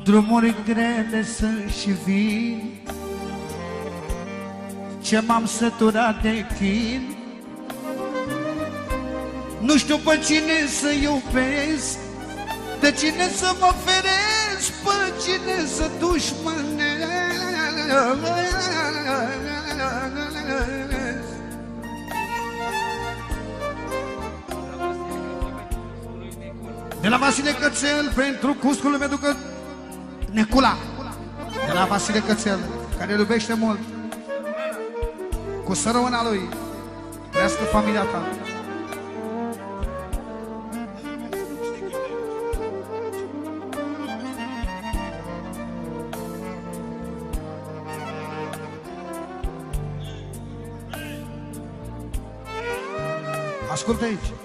Drumuri grele sunt și vin, ce m-am săturat de chin. Nu știu pe cine să iubesc, de cine să mă feresc, pe cine să dușmănesc. De la Vasile Cățel pentru cuscul meu ducă Necula. De la Vasile Cățel, care îl iubește mult, cu sărămâna lui. Trăiască familia ta. Ascultă aici.